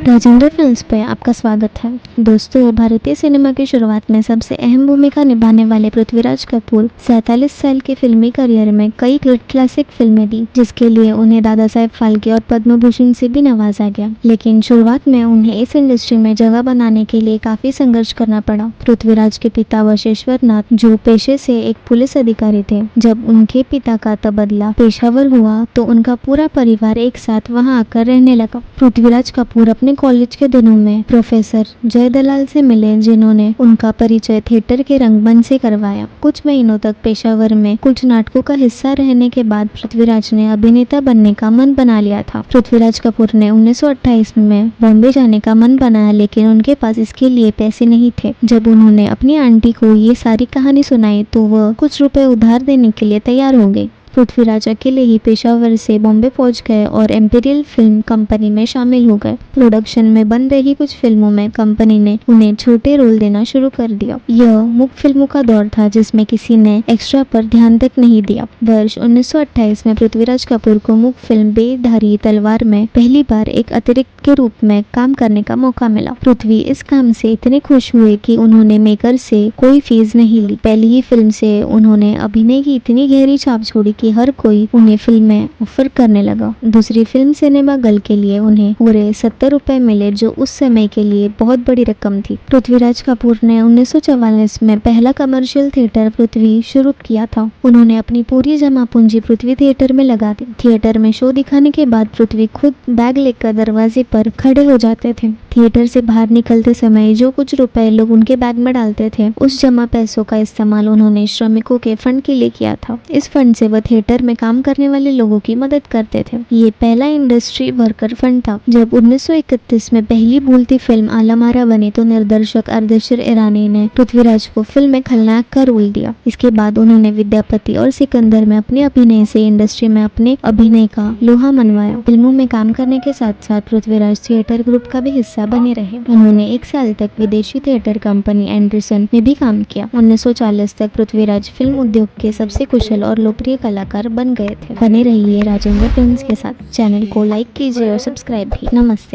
Rajendra films पे आपका स्वागत है। दोस्तों, भारतीय सिनेमा की शुरुआत में सबसे अहम भूमिका निभाने वाले पृथ्वीराज कपूर 47 साल के फिल्मी करियर में कई क्लासिक फिल्में दी, जिसके लिए उन्हें दादा साहेब फाल्के और पद्म भूषण से भी नवाजा गया। लेकिन शुरुआत में उन्हें इस इंडस्ट्री में जगह बनाने के लिए काफी संघर्ष करना पड़ा। पृथ्वीराज के पिता वशेश्वर नाथ, जो पेशे से एक पुलिस अधिकारी थे, जब उनके पिता का तबादला पेशावर हुआ तो उनका पूरा परिवार एक साथ वहां आकर रहने लगा। पृथ्वीराज कपूर अपने कॉलेज के दिनों में प्रोफेसर जय दलाल से मिले, जिन्होंने उनका परिचय थिएटर के रंगमंच से करवाया। कुछ महीनों तक पेशावर में कुछ नाटकों का हिस्सा रहने के बाद पृथ्वीराज ने अभिनेता बनने का मन बना लिया था। पृथ्वीराज कपूर ने 1928 में बॉम्बे जाने का मन बनाया, लेकिन उनके पास इसके लिए पैसे नहीं थे। जब उन्होंने अपनी आंटी को ये सारी कहानी सुनाई तो वह कुछ रुपए उधार देने के लिए तैयार हो गई। पृथ्वीराज अकेले ही पेशावर से बॉम्बे पहुंच गए और एम्पीरियल फिल्म कंपनी में शामिल हो गए। प्रोडक्शन में बन रही कुछ फिल्मों में कंपनी ने उन्हें छोटे रोल देना शुरू कर दिया। यह मुख्य फिल्मों का दौर था जिसमें किसी ने एक्स्ट्रा पर ध्यान तक नहीं दिया। वर्ष 1928 में पृथ्वीराज कपूर को मुख्य फिल्म बेधारी तलवार में पहली बार एक अतिरिक्त के रूप में काम करने का मौका मिला। पृथ्वी इस काम से इतने खुश हुए कि उन्होंने मेकर से कोई फीस नहीं ली। पहली ही फिल्म से उन्होंने अभिनय की इतनी गहरी छाप छोड़ी कि हर कोई उन्हें फिल्में ऑफर करने लगा। दूसरी फिल्म सिनेमा गर्ल के लिए उन्हें पूरे 70 रुपए मिले, जो उस समय के लिए बहुत बड़ी रकम थी। पृथ्वीराज कपूर ने 1944 में पहला कमर्शियल थिएटर पृथ्वी शुरू किया था। उन्होंने अपनी पूरी जमा पूंजी पृथ्वी थिएटर में लगा दी। थिएटर में शो दिखाने के बाद पृथ्वी खुद बैग लेकर दरवाजे पर खड़े हो जाते थे। थिएटर से बाहर निकलते समय जो कुछ रुपए लोग उनके बैग में डालते थे, उस जमा पैसों का इस्तेमाल उन्होंने श्रमिकों के फंड के लिए किया था। इस फंड से वह थिएटर में काम करने वाले लोगों की मदद करते थे। ये पहला इंडस्ट्री वर्कर फंड था। जब 1931 में पहली बोलती फिल्म आलमारा बनी तो निर्देशक अर्देशीर ईरानी ने पृथ्वीराज को फिल्म में खलनायक का रोल दिया। इसके बाद उन्होंने विद्यापति और सिकंदर में अपने अभिनय से इंडस्ट्री में अपने अभिनय का लोहा मनवाया। फिल्मों में काम करने के साथ साथ पृथ्वीराज थिएटर ग्रुप का भी हिस्सा बने रहे। उन्होंने 1 साल तक विदेशी थिएटर कंपनी एंडरसन में भी काम किया। 1940 तक पृथ्वीराज फिल्म उद्योग के सबसे कुशल और लोकप्रिय कलाकार बन गए थे। बने रहिए राजेंद्र फिल्म्स के साथ। चैनल को लाइक कीजिए और सब्सक्राइब भी। नमस्ते।